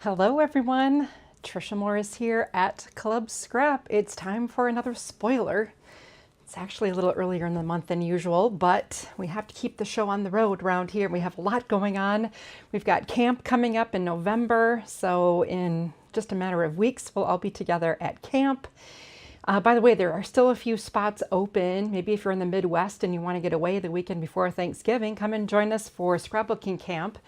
Hello everyone, Tricia Morris here at Club Scrap. It's time for another spoiler. It's actually a little earlier in the month than usual, but we have to keep the show on the road around here. We have a lot going on. We've got camp coming up in November, so in just a matter of weeks, we'll all be together at camp. By the way, there are still a few spots open. Maybe if you're in the Midwest and you want to get away the weekend before Thanksgiving, come and join us for scrapbooking camp.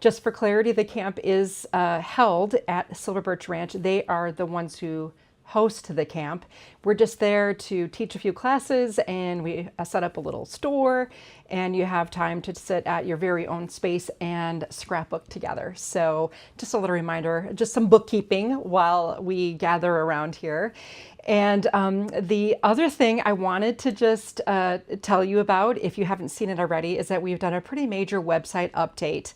Just for clarity, the camp is held at Silver Birch Ranch. They are the ones who host the camp. We're just there to teach a few classes, and we set up a little store, and you have time to sit at your very own space and scrapbook together. So just a little reminder, just some bookkeeping while we gather around here. And the other thing I wanted to just tell you about, if you haven't seen it already, is that we've done a pretty major website update.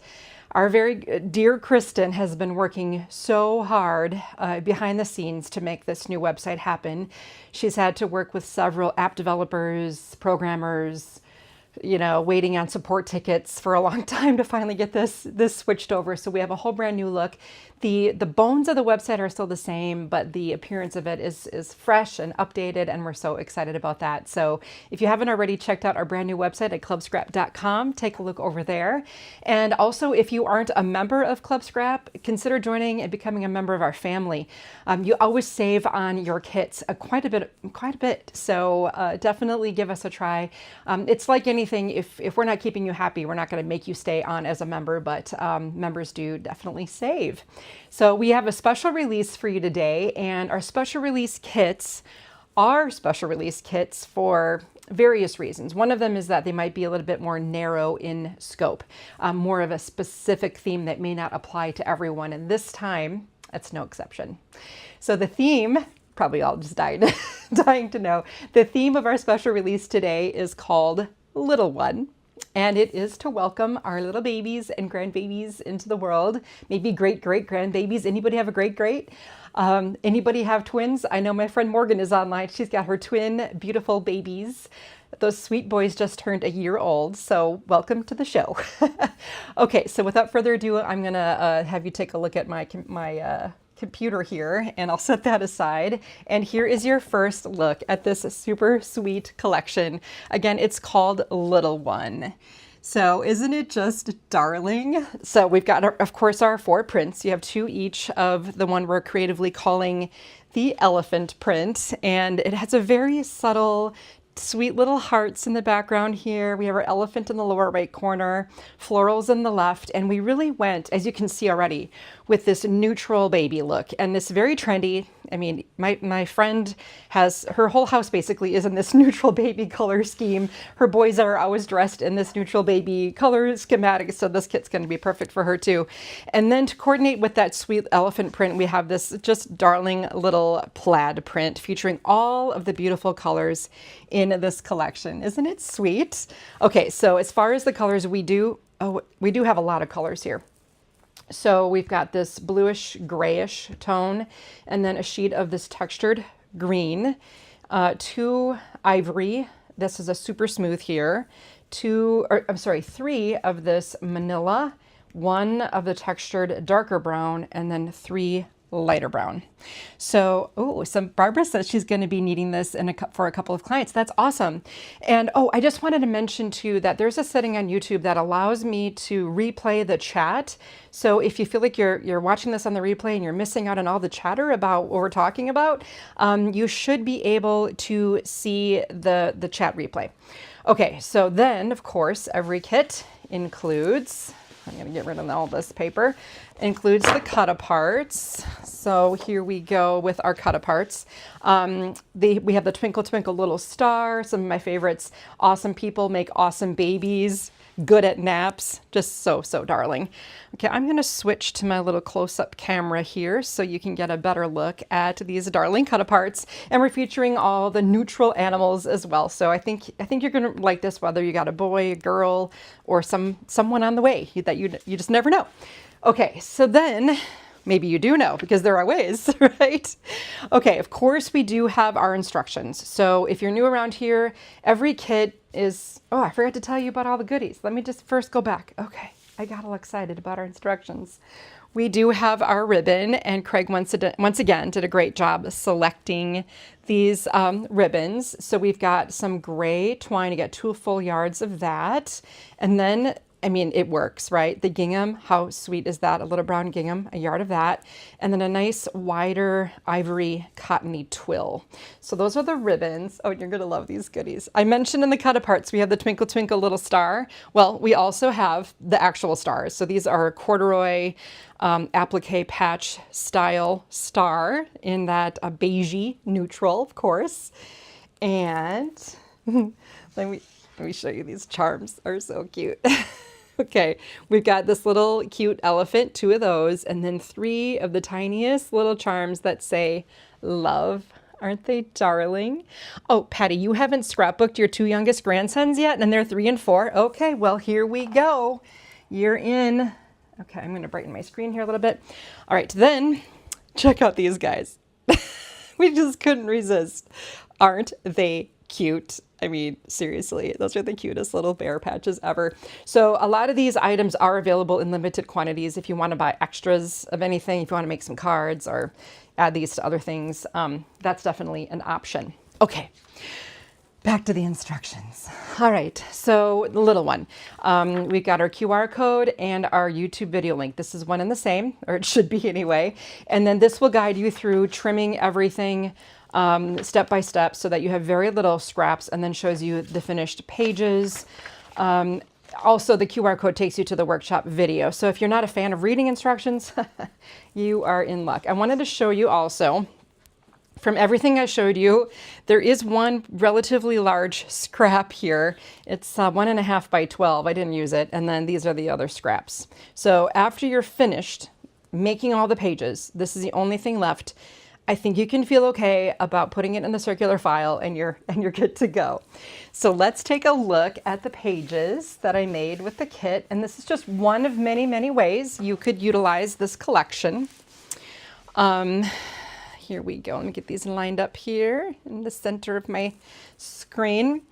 Our very dear Kristen has been working so hard behind the scenes to make this new website happen. She's had to work with several app developers, programmers, waiting on support tickets for a long time to finally get this switched over. So we have a whole brand new look. The bones of the website are still the same, but the appearance of it is fresh and updated, and we're so excited about that. So if you haven't already checked out our brand new website at clubscrap.com, take a look over there. And also, if you aren't a member of Club Scrap, consider joining and becoming a member of our family. You always save on your kits quite a bit. So definitely give us a try. It's like anything, if we're not keeping you happy, we're not going to make you stay on as a member, but members do definitely save. So we have a special release for you today, and our special release kits are special release kits for various reasons. One of them is that they might be a little bit more narrow in scope, more of a specific theme that may not apply to everyone, and this time that's no exception. So the theme, probably all just dying to know, the theme of our special release today is called Little One. And it is to welcome our little babies and grandbabies into the world. Maybe great-great-grandbabies. Anybody have a great-great? Anybody have twins? I know my friend Morgan is online. She's got her twin beautiful babies. Those sweet boys just turned a year old, so welcome to the show. Okay, so without further ado, I'm gonna have you take a look at my computer here, and I'll set that aside. And here is your first look at this super sweet collection. Again, it's called Little One. So isn't it just darling? So we've got, of course, our 4 prints. You have 2 each of the one we're creatively calling the elephant print, and it has a very subtle, sweet little hearts in the background here. We have our elephant in the lower right corner, florals in the left, and we really went, as you can see already, with this neutral baby look and this very trendy. I mean, my friend has, her whole house basically is in this neutral baby color scheme. Her boys are always dressed in this neutral baby color schematic, so this kit's going to be perfect for her too. And then to coordinate with that sweet elephant print, we have this just darling little plaid print featuring all of the beautiful colors in this collection. Isn't it sweet? Okay, so as far as the colors, we do have a lot of colors here. So we've got this bluish grayish tone, and then a sheet of this textured green, 2 ivory. This is a super smooth here. 3 of this manila, 1 of the textured darker brown, and then 3 lighter brown. So, Barbara says she's going to be needing this for a couple of clients. That's awesome. And I just wanted to mention too that there's a setting on YouTube that allows me to replay the chat. So if you feel like you're watching this on the replay and you're missing out on all the chatter about what we're talking about, you should be able to see the chat replay. Okay, so then of course every kit includes, I'm going to get rid of all this paper, includes the cut-aparts. So here we go with our cut-aparts. We have the Twinkle Twinkle Little Star, some of my favorites. Awesome people make awesome babies, good at naps, just so darling. Okay, I'm going to switch to my little close-up camera here so you can get a better look at these darling cut-aparts. And we're featuring all the neutral animals as well. So I think you're going to like this, whether you got a boy, a girl, or someone on the way that you just never know. Okay, so then maybe you do know, because there are ways, right? Okay, of course we do have our instructions. So if you're new around here, every kit is, I forgot to tell you about all the goodies. Let me just first go back. Okay, I got all excited about our instructions. We do have our ribbon, and Craig once again did a great job selecting these ribbons. So we've got some gray twine. You got 2 full yards of that. And then, I mean, it works, right? The gingham, how sweet is that? A little brown gingham, a yard of that. And then a nice wider ivory cottony twill. So those are the ribbons. Oh, you're gonna love these goodies. I mentioned in the cut aparts, we have the Twinkle Twinkle Little Star. Well, we also have the actual stars. So these are corduroy applique patch style star in that beigey neutral, of course. And let me show you, these charms are so cute. Okay, we've got this little cute elephant, 2 of those, and then 3 of the tiniest little charms that say love. Aren't they darling? Oh, Patty, you haven't scrapbooked your 2 youngest grandsons yet, and they're 3 and 4. Okay, well, here we go. You're in. Okay, I'm going to brighten my screen here a little bit. All right, then check out these guys. We just couldn't resist. Aren't they cute? I mean, seriously, those are the cutest little bear patches ever. So a lot of these items are available in limited quantities. If you want to buy extras of anything, if you want to make some cards or add these to other things, that's definitely an option. Okay, back to the instructions. All right, so the little one. We've got our QR code and our YouTube video link. This is one and the same, or it should be anyway. And then this will guide you through trimming everything step by step so that you have very little scraps, and then shows you the finished pages. Also, the QR code takes you to the workshop video. So if you're not a fan of reading instructions, you are in luck. I wanted to show you also, from everything I showed you, there is one relatively large scrap here. It's 1.5 by 12. I didn't use it. And then these are the other scraps. So after you're finished making all the pages, this is the only thing left. I think you can feel okay about putting it in the circular file, and you're good to go. So let's take a look at the pages that I made with the kit. And this is just one of many, many ways you could utilize this collection. Here we go. Let me get these lined up here in the center of my screen.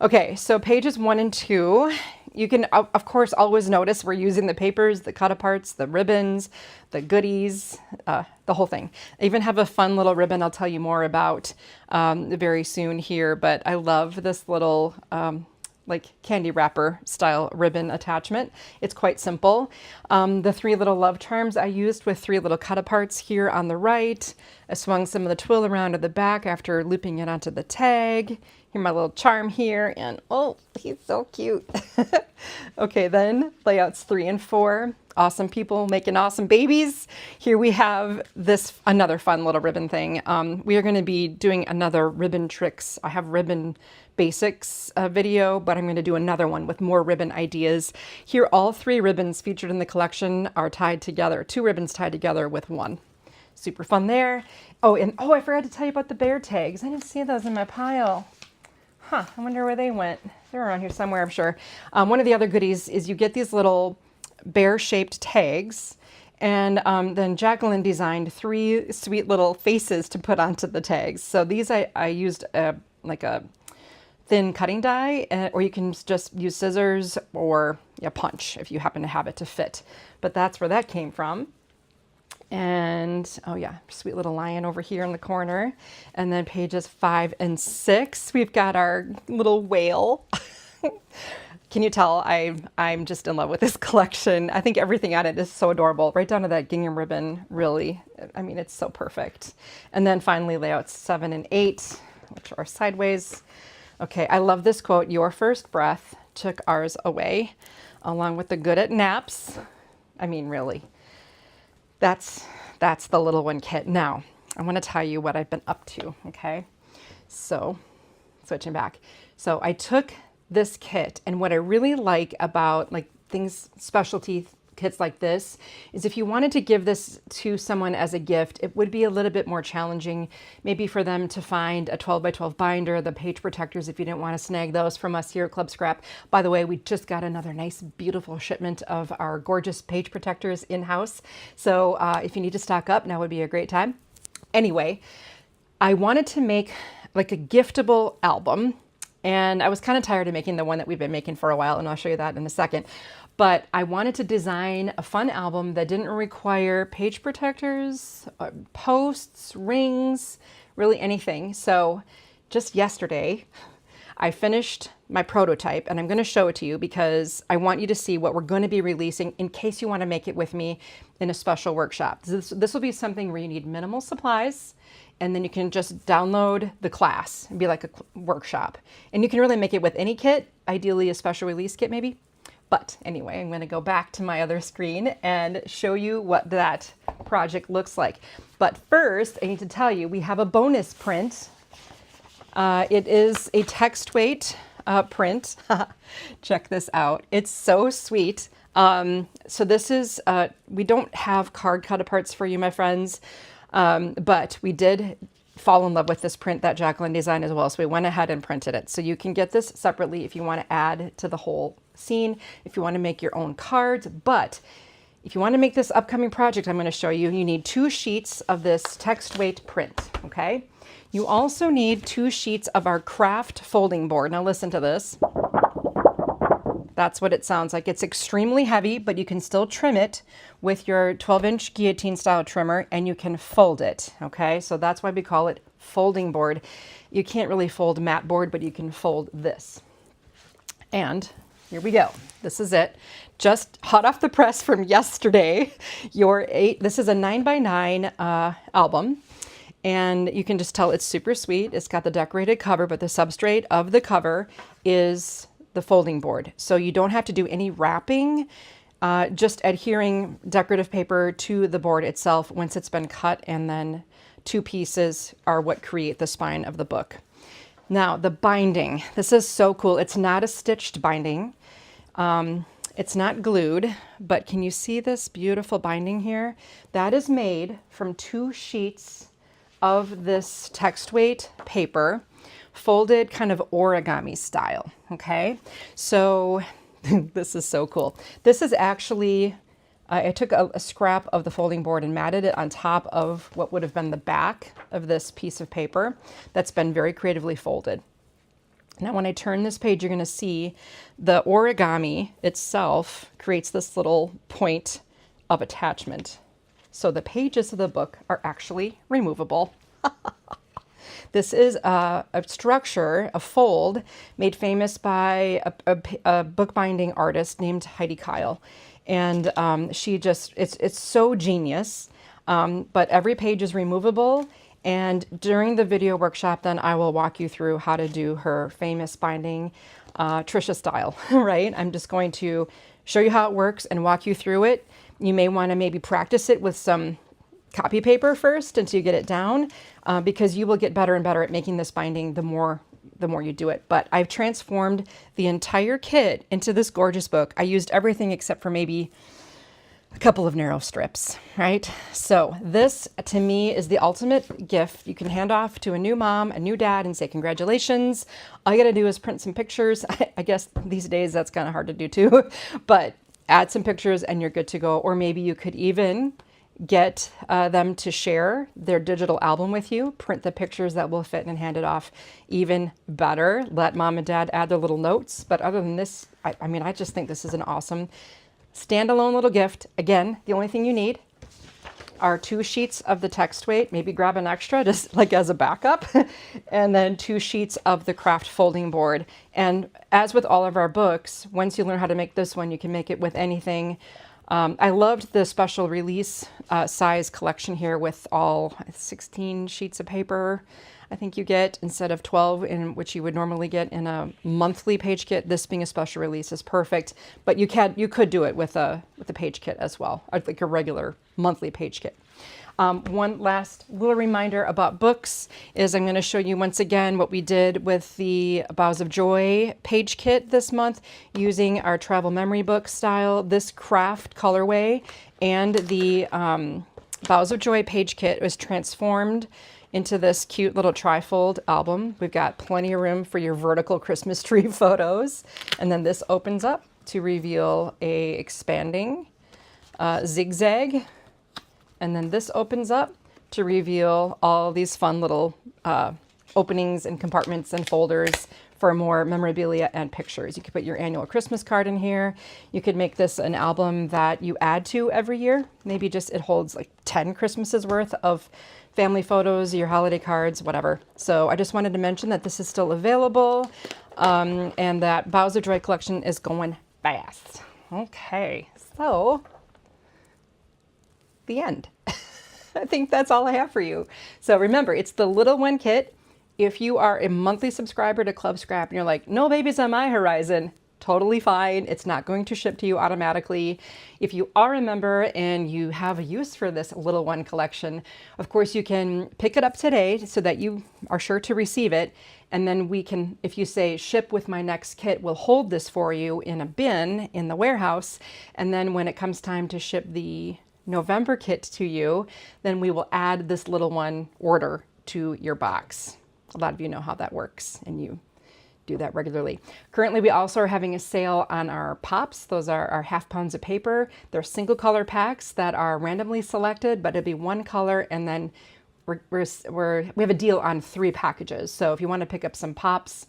Okay, so pages 1 and 2. You can, of course, always notice we're using the papers, the cut aparts, the ribbons, the goodies, the whole thing. I even have a fun little ribbon I'll tell you more about very soon here, but I love this little like candy wrapper style ribbon attachment. It's quite simple. The 3 little love charms I used with 3 little cut aparts here on the right. I swung some of the twill around at the back after looping it onto the tag. Here's my little charm here, and oh, he's so cute. Okay, then layouts 3 and 4. Awesome people making awesome babies. Here we have this, another fun little ribbon thing. We are going to be doing another ribbon tricks. I have ribbon basics video, but I'm going to do another one with more ribbon ideas. Here, all 3 ribbons featured in the collection are tied together. 2 ribbons tied together with 1. Super fun there. Oh, and oh, I forgot to tell you about the bear tags. I didn't see those in my pile. Huh, I wonder where they went. They're around here somewhere, I'm sure. One of the other goodies is you get these little bear-shaped tags, and then Jacqueline designed 3 sweet little faces to put onto the tags. So these I used like a thin cutting die, or you can just use scissors or a punch if you happen to have it to fit. But that's where that came from. And oh yeah, sweet little lion over here in the corner. And then pages 5 and 6, we've got our little whale. Can you tell I'm just in love with this collection? I think everything on it is so adorable, right down to that gingham ribbon, really. I mean, it's so perfect. And then finally layouts 7 and 8, which are sideways. Okay, I love this quote, "Your first breath took ours away," along with the "good at naps." I mean, really. That's the little one kit. Now, I want to tell you what I've been up to, okay? So, switching back. So I took this kit, and what I really like about like things, specialty kits like this, is if you wanted to give this to someone as a gift, it would be a little bit more challenging, maybe for them to find a 12 by 12 binder, the page protectors, if you didn't want to snag those from us here at Club Scrap. By the way, we just got another nice, beautiful shipment of our gorgeous page protectors in-house. So if you need to stock up, now would be a great time. Anyway, I wanted to make like a giftable album And I was kind of tired of making the one that we've been making for a while, and I'll show you that in a second. But I wanted to design a fun album that didn't require page protectors, posts, rings, really anything. So just yesterday, I finished my prototype, and I'm going to show it to you because I want you to see what we're going to be releasing in case you want to make it with me in a special workshop. This will be something where you need minimal supplies, and then you can just download the class and be like a workshop. And you can really make it with any kit, ideally a special release kit maybe. But anyway, I'm going to go back to my other screen and show you what that project looks like. But first, I need to tell you, we have a bonus print. It is a text weight print. Check this out. It's so sweet. So this is, we don't have card cut aparts for you, my friends, but we did fall in love with this print that Jacqueline designed as well. So we went ahead and printed it. So you can get this separately if you want to add to the whole scene, if you want to make your own cards. But if you want to make this upcoming project I'm going to show you, you need 2 sheets of this text weight print, okay? You also need 2 sheets of our craft folding board. Now listen to this. That's what it sounds like. It's extremely heavy, but you can still trim it with your 12-inch guillotine style trimmer, and you can fold it, okay? So that's why we call it folding board. You can't really fold mat board, but you can fold this. And here we go. This is it. Just hot off the press from yesterday. This is a 9x9 album. And you can just tell it's super sweet. It's got the decorated cover, but the substrate of the cover is the folding board. So you don't have to do any wrapping, just adhering decorative paper to the board itself once it's been cut, and then 2 pieces are what create the spine of the book. Now the binding, this is so cool. It's not a stitched binding. It's not glued, but can you see this beautiful binding here? That is made from 2 sheets of this text weight paper, folded kind of origami style, okay? So this is so cool. This is actually, I took a scrap of the folding board and matted it on top of what would have been the back of this piece of paper that's been very creatively folded. Now when I turn this page, you're going to see the origami itself creates this little point of attachment. So the pages of the book are actually removable. This is a structure, a fold, made famous by a bookbinding artist named Heidi Kyle. And it's so genius, but every page is removable. And during the video workshop, then I will walk you through how to do her famous binding, Tricia style, right? I'm just going to show you how it works and walk you through it. You may want to maybe practice it with some copy paper first until you get it down, because you will get better and better at making this binding the more you do it. But I've transformed the entire kit into this gorgeous book. I used everything except for maybe a couple of narrow strips, right? So this, to me, is the ultimate gift you can hand off to a new mom, a new dad, and say, congratulations. All you got to do is print some pictures. I guess these days that's kind of hard to do too, but add some pictures and you're good to go. Or maybe you could even get them to share their digital album with you, print the pictures that will fit and hand it off. Even better, let mom and dad add their little notes. But other than this, I just think this is an awesome standalone little gift. Again, the only thing you need are 2 sheets of the text weight, maybe grab an extra just like as a backup, and then 2 sheets of the craft folding board. And as with all of our books, once you learn how to make this one, you can make it with anything. I loved the special release size collection here with all 16 sheets of paper. I think you get, instead of 12, in which you would normally get in a monthly page kit. This being a special release is perfect, but you could do it with a page kit as well, like a regular monthly page kit. One last little reminder about books is I'm going to show you once again what we did with the Boughs of Joy page kit this month using our travel memory book style, this craft colorway, and the Boughs of Joy page kit was transformed into this cute little trifold album. We've got plenty of room for your vertical Christmas tree photos. And then this opens up to reveal a expanding zigzag. And then this opens up to reveal all these fun little openings and compartments and folders for more memorabilia and pictures. You could put your annual Christmas card in here. You could make this an album that you add to every year. Maybe just it holds like 10 Christmases worth of family photos, your holiday cards, whatever. So I just wanted to mention that this is still available, and that Bowser Joy collection is going fast. Okay, so the end. I think that's all I have for you. So remember, it's the Little One kit. If you are a monthly subscriber to Club Scrap and you're like, no babies on my horizon, totally fine. It's not going to ship to you automatically. If you are a member and you have a use for this Little One collection, of course you can pick it up today so that you are sure to receive it. And then we can, if you say ship with my next kit, we'll hold this for you in a bin in the warehouse. And then when it comes time to ship the November kit to you, then we will add this Little One order to your box. A lot of you know how that works and you do that regularly. Currently, we also are having a sale on our pops. Those are our half pounds of paper. They're single color packs that are randomly selected, but it'll be one color, and then we have a deal on 3 packages. So if you want to pick up some pops,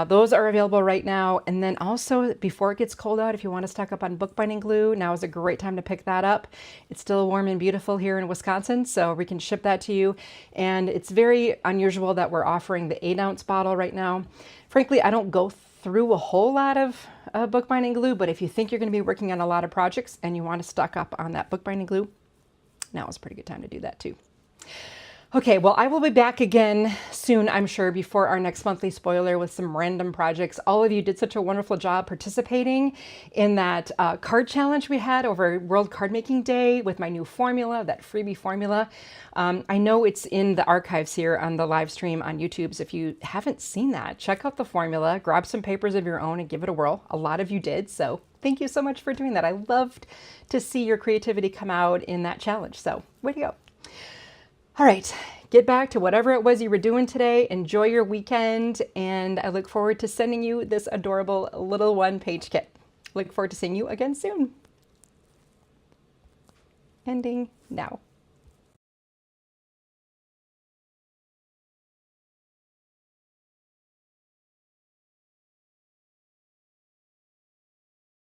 those are available right now. And then also, before it gets cold out, if you want to stock up on bookbinding glue, now is a great time to pick that up. It's still warm and beautiful here in Wisconsin, so we can ship that to you. And it's very unusual that we're offering the 8-ounce bottle right now. Frankly, I don't go through a whole lot of bookbinding glue, but if you think you're going to be working on a lot of projects and you want to stock up on that bookbinding glue, now is a pretty good time to do that too. Okay, well, I will be back again soon, I'm sure, before our next monthly spoiler with some random projects. All of you did such a wonderful job participating in that card challenge we had over World Card Making Day with my new formula, that freebie formula. I know it's in the archives here on the live stream on YouTube, so if you haven't seen that, check out the formula, grab some papers of your own and give it a whirl. A lot of you did, so thank you so much for doing that. I loved to see your creativity come out in that challenge, so way to go. All right, get back to whatever it was you were doing today. Enjoy your weekend, and I look forward to sending you this adorable Little One page kit. Look forward to seeing you again soon. Ending now.